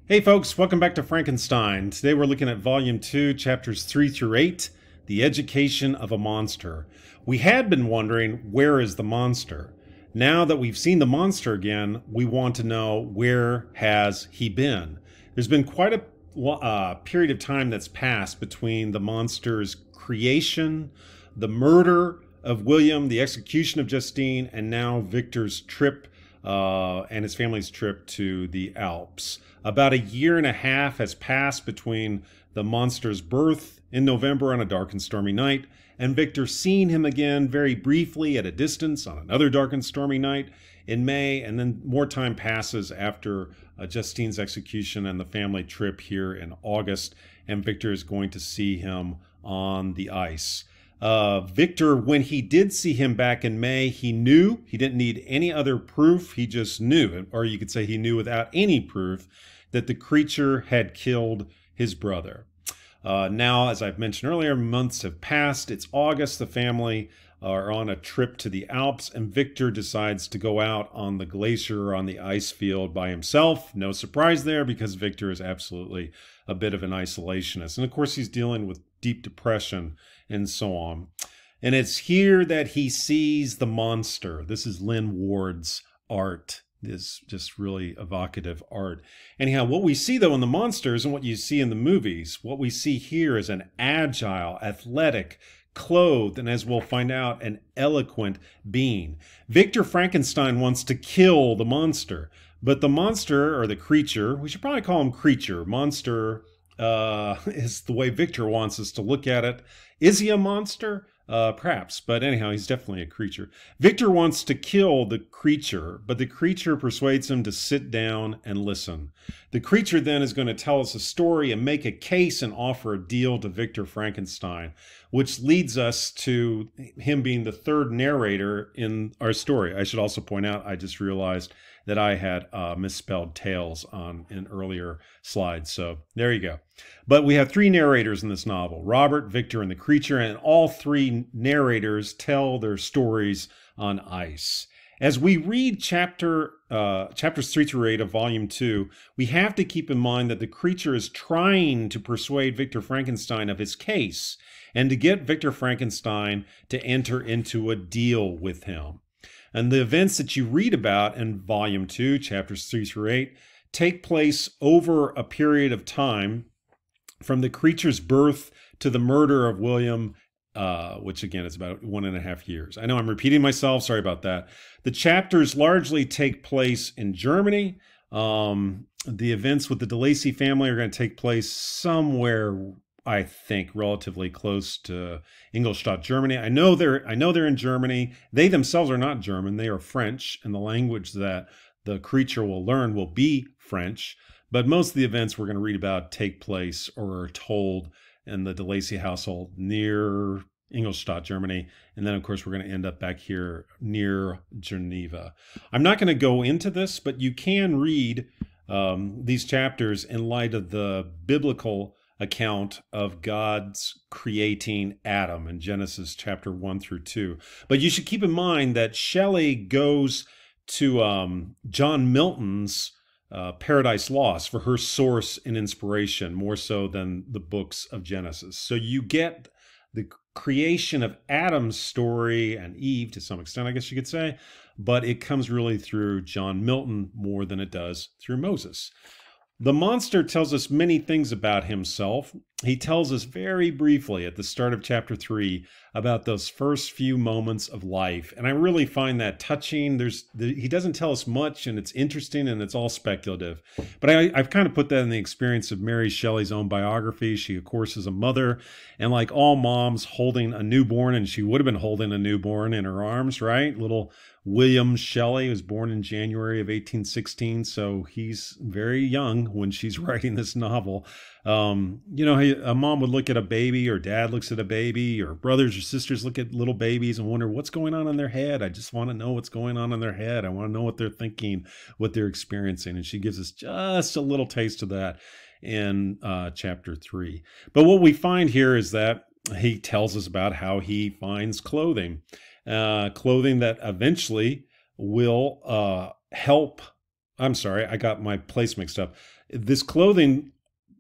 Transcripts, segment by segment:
Hey folks, welcome back to Frankenstein. Today we're looking at Volume 2, Chapters 3 through 8, The Education of a Monster. We had been wondering, where is the monster? Now that we've seen the monster again, we want to know, where has he been? There's been quite a period of time that's passed between the monster's creation, the murder of William, the execution of Justine, and now Victor's trip and his family's trip to the Alps. About a year and a half has passed between the monster's birth in November on a dark and stormy night, and Victor seeing him again very briefly at a distance on another dark and stormy night in May, and then more time passes after Justine's execution and the family trip here in August, and Victor is going to see him on the ice. Victor, when he did see him back in May, he knew. He didn't need any other proof. He just knew, or you could say he knew without any proof, that the creature had killed his brother. Now, as I've mentioned earlier, months have passed. It's August. The family are on a trip to the Alps, and Victor decides to go out on the glacier, on the ice field by himself. No surprise there, because Victor is absolutely a bit of an isolationist. And of course, he's dealing with deep depression and so on. And it's here that he sees the monster. This is Lynn Ward's art. This just really evocative art. Anyhow, what we see though in the monsters and what you see in the movies, what we see here is an agile, athletic, clothed, and as we'll find out, an eloquent being. Victor Frankenstein wants to kill the monster, but the monster, or the creature, we should probably call him creature. Monster is the way Victor wants us to look at it. Is he a monster? Perhaps, but anyhow, he's definitely a creature. Victor wants to kill the creature, but the creature persuades him to sit down and listen. The creature then is going to tell us a story and make a case and offer a deal to Victor Frankenstein, which leads us to him being the third narrator in our story. I should also point out, I just realized that I had misspelled tails in earlier slides. So there you go. But we have three narrators in this novel, Robert, Victor, and the creature, and all three narrators tell their stories on ice. As we read chapters 3 through 8 of Volume 2, we have to keep in mind that the creature is trying to persuade Victor Frankenstein of his case and to get Victor Frankenstein to enter into a deal with him. And the events that you read about in Volume 2, chapters 3 through 8, take place over a period of time from the creature's birth to the murder of William, which again is about 1.5 years. I know I'm repeating myself, sorry about that. The chapters largely take place in Germany. The events with the DeLacy family are going to take place somewhere, I think, relatively close to Ingolstadt, Germany. I know they're in Germany. They themselves are not German. They are French, and the language that the creature will learn will be French. But most of the events we're going to read about take place or are told in the DeLacy household near Ingolstadt, Germany. And then, of course, we're going to end up back here near Geneva. I'm not going to go into this, but you can read these chapters in light of the biblical account of God's creating Adam in Genesis chapter 1 through 2. But you should keep in mind that Shelley goes to John Milton's Paradise Lost for her source and inspiration, more so than the books of Genesis. So you get the creation of Adam's story and Eve to some extent, I guess you could say, but it comes really through John Milton more than it does through Moses. The monster tells us many things about himself. He tells us very briefly at the start of chapter 3 about those first few moments of life. And I really find that touching. He doesn't tell us much, and it's interesting, and it's all speculative. But I've kind of put that in the experience of Mary Shelley's own biography. She, of course, is a mother, and like all moms, holding a newborn, and she would have been holding a newborn in her arms, right? Little William Shelley was born in January of 1816, so he's very young when she's writing this novel. A mom would look at a baby, or dad looks at a baby, or brothers or sisters look at little babies and wonder what's going on in their head. I just want to know what's going on in their head. I want to know what they're thinking, what they're experiencing. And she gives us just a little taste of that in chapter 3. But what we find here is that he tells us about how he finds clothing that eventually will help I'm sorry, I got my place mixed up. This clothing,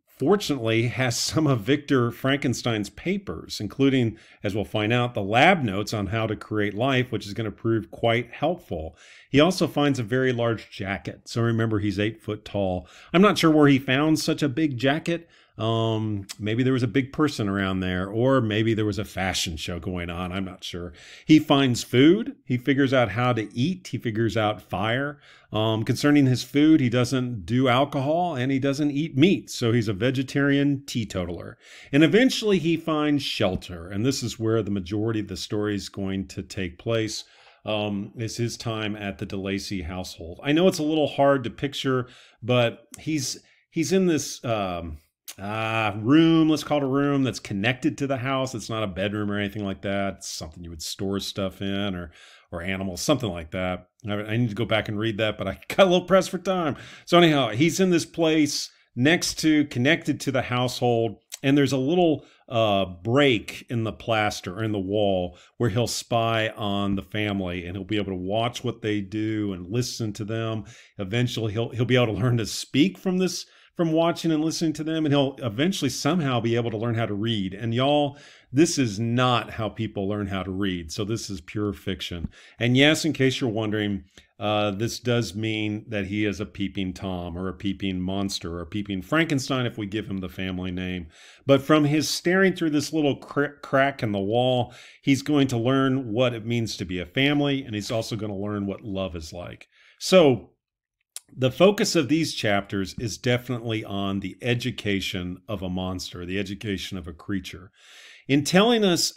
fortunately, has some of Victor Frankenstein's papers, including, as we'll find out, the lab notes on how to create life, which is going to prove quite helpful. He also finds a very large jacket. So remember, he's 8 foot tall. I'm not sure where he found such a big jacket. Maybe there was a big person around there, or maybe there was a fashion show going on. I'm not sure. He finds food. He figures out how to eat. He figures out fire. Concerning his food, he doesn't do alcohol and he doesn't eat meat. So he's a vegetarian teetotaler. And eventually he finds shelter. And this is where the majority of the story is going to take place. Is his time at the DeLacy household. I know it's a little hard to picture, but he's in this, room, let's call it a room that's connected to the house. It's not a bedroom or anything like that. It's something you would store stuff in, or animals, something like that. I need to go back and read that, but I got a little pressed for time. So anyhow, he's in this place connected to the household, and there's a little break in the plaster or in the wall where he'll spy on the family, and he'll be able to watch what they do and listen to them. Eventually he'll be able to learn to speak from watching and listening to them, and he'll eventually somehow be able to learn how to read. And y'all, this is not how people learn how to read. So this is pure fiction. And yes, in case you're wondering, this does mean that he is a peeping Tom or a peeping monster or a peeping Frankenstein if we give him the family name. But from his staring through this little crack in the wall, he's going to learn what it means to be a family, and he's also going to learn what love is like. So the focus of these chapters is definitely on the education of a monster, the education of a creature. In telling us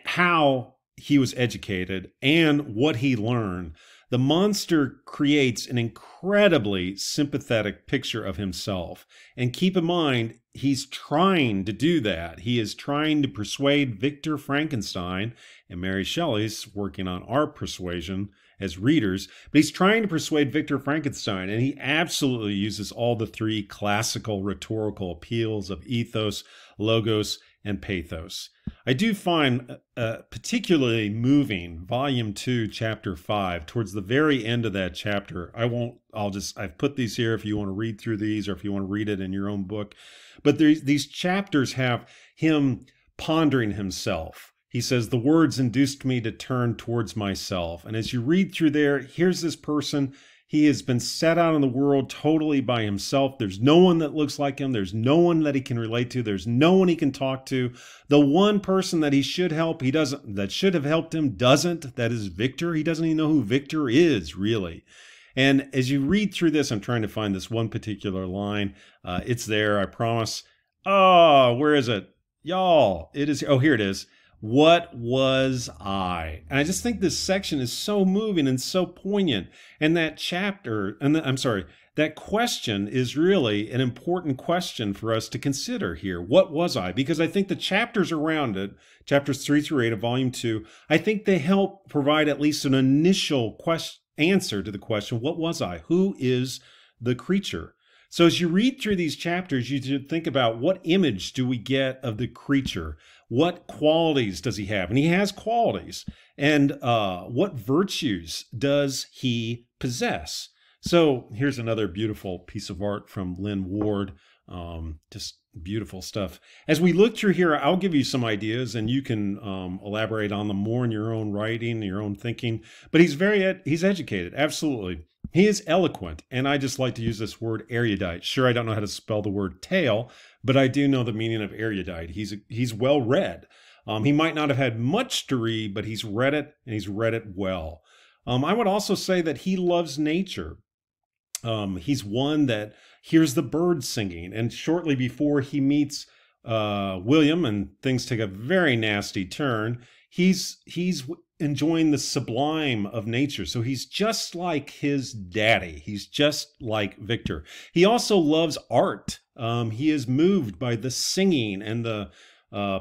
how he was educated and what he learned, the monster creates an incredibly sympathetic picture of himself. And keep in mind, he's trying to do that. He is trying to persuade Victor Frankenstein, and Mary Shelley's working on our persuasion as readers, but he's trying to persuade Victor Frankenstein, and he absolutely uses all the three classical rhetorical appeals of ethos, logos, and pathos. I do find particularly moving Volume 2, Chapter 5. Towards the very end of that chapter, I've put these here if you want to read through these or if you want to read it in your own book. But these chapters have him pondering himself. He says, the words induced me to turn towards myself. And as you read through there, here's this person. He has been set out in the world totally by himself. There's no one that looks like him. There's no one that he can relate to. There's no one he can talk to. The one person that he should help, that should have helped him, doesn't. That is Victor. He doesn't even know who Victor is, really. And as you read through this, I'm trying to find this one particular line. It's there, I promise. Oh, where is it? Y'all, it is. Oh, here it is. What was I? And I just think this section is so moving and so poignant. And that chapter, that question is really an important question for us to consider here. What was I? Because I think the chapters around it, chapters 3 through 8 of Volume 2, I think they help provide at least an initial answer to the question, what was I? Who is the creature? So as you read through these chapters, you should think about what image do we get of the creature? What qualities does he have? And he has qualities. And what virtues does he possess? So here's another beautiful piece of art from Lynn Ward. Just beautiful stuff. As we look through here, I'll give you some ideas and you can elaborate on them more in your own writing, your own thinking. But he's educated, absolutely. He is eloquent, and I just like to use this word erudite. Sure, I don't know how to spell the word tail, but I do know the meaning of erudite. He's well read. He might not have had much to read, but he's read it, and he's read it well. I would also say that he loves nature. He's one that hears the birds singing, and shortly before he meets William, and things take a very nasty turn, he's enjoying the sublime of nature. So he's just like his daddy. He's just like Victor. He also loves art. He is moved by the singing and the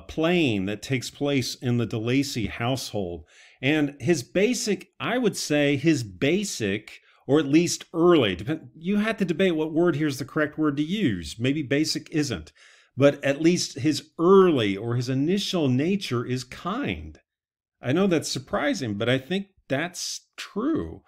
playing that takes place in the DeLacy household. And I would say his basic, or at least early, you had to debate what word here's the correct word to use. Maybe basic isn't. But at least his early or his initial nature is kind. I know that's surprising, but I think that's true.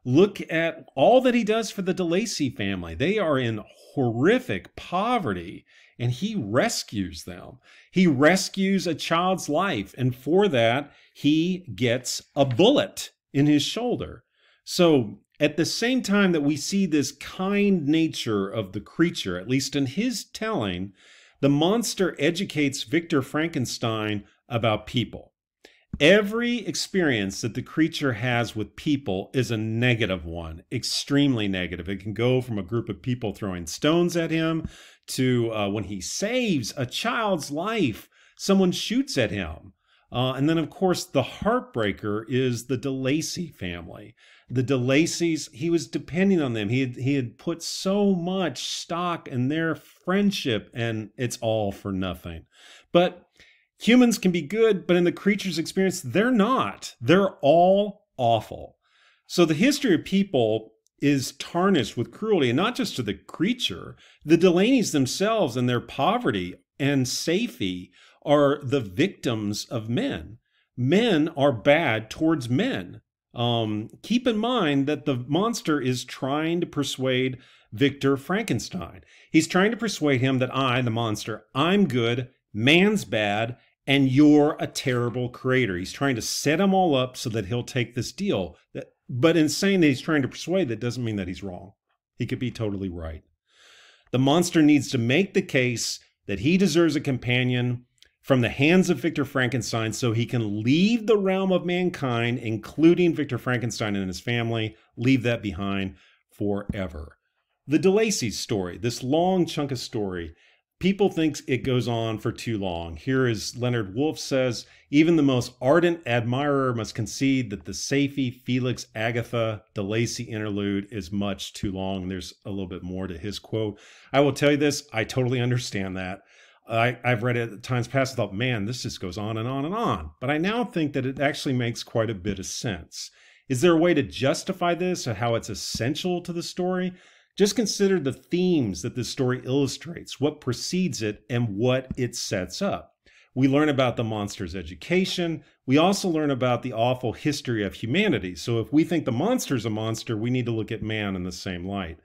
Look at all that he does for the DeLacy family. They are in horrific poverty, and he rescues them. He rescues a child's life, and for that, he gets a bullet in his shoulder. So at the same time that we see this kind nature of the creature, at least in his telling, the monster educates Victor Frankenstein about people. Every experience that the creature has with people is a negative one, extremely negative. It can go from a group of people throwing stones at him to when he saves a child's life, someone shoots at him. And then, of course, the heartbreaker is the DeLacy family. The DeLacy's, he was depending on them. He had put so much stock in their friendship, and it's all for nothing. But humans can be good, but in the creature's experience, they're not. They're all awful. So the history of people is tarnished with cruelty, and not just to the creature. The Delaneys themselves and their poverty and safety are the victims of men. Men are bad towards men. Keep in mind that the monster is trying to persuade Victor Frankenstein. He's trying to persuade him that I, the monster, I'm good, man's bad, and you're a terrible creator. He's trying to set them all up so that he'll take this deal. But in saying that he's trying to persuade, that doesn't mean that he's wrong. He could be totally right. The monster needs to make the case that he deserves a companion from the hands of Victor Frankenstein so he can leave the realm of mankind, including Victor Frankenstein and his family, leave that behind forever. The DeLacy's story, this long chunk of story, people think it goes on for too long. Here, as Leonard Woolf says, even the most ardent admirer must concede that the Safie, Felix, Agatha, DeLacy interlude is much too long. There's a little bit more to his quote. I will tell you this, I totally understand that. I've read it at times past and thought, man, this just goes on and on and on. But I now think that it actually makes quite a bit of sense. Is there a way to justify this or how it's essential to the story? Just consider the themes that this story illustrates, what precedes it, and what it sets up. We learn about the monster's education. We also learn about the awful history of humanity. So if we think the monster's a monster, we need to look at man in the same light.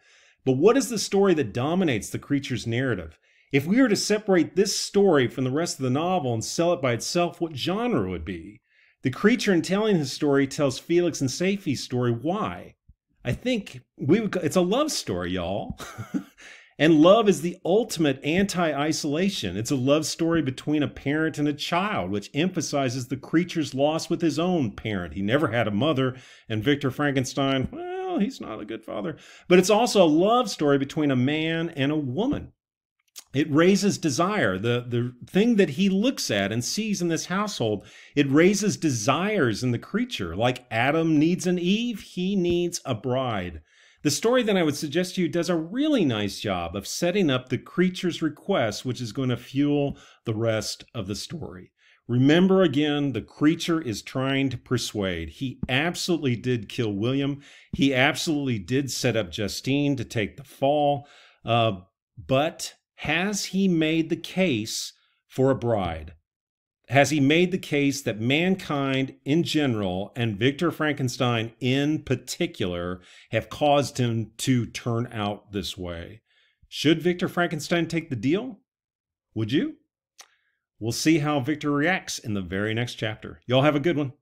But what is the story that dominates the creature's narrative? If we were to separate this story from the rest of the novel and sell it by itself, what genre would it be? The creature, in telling his story, tells Felix and Safie's story. Why? I think it's a love story, y'all. And love is the ultimate anti-isolation. It's a love story between a parent and a child, which emphasizes the creature's loss with his own parent. He never had a mother, and Victor Frankenstein, well, he's not a good father. But it's also a love story between a man and a woman. It raises desire, the thing that he looks at and sees in this household. It raises desires in the creature. Like Adam needs an Eve, he needs a bride. The story that I would suggest to you does a really nice job of setting up the creature's request, which is going to fuel the rest of the story. Remember again, the creature is trying to persuade. He absolutely did kill William. He absolutely did set up Justine to take the fall. But has he made the case for a bride? Has he made the case that mankind in general and Victor Frankenstein in particular have caused him to turn out this way? Should Victor Frankenstein take the deal? Would you? We'll see how Victor reacts in the very next chapter. Y'all have a good one.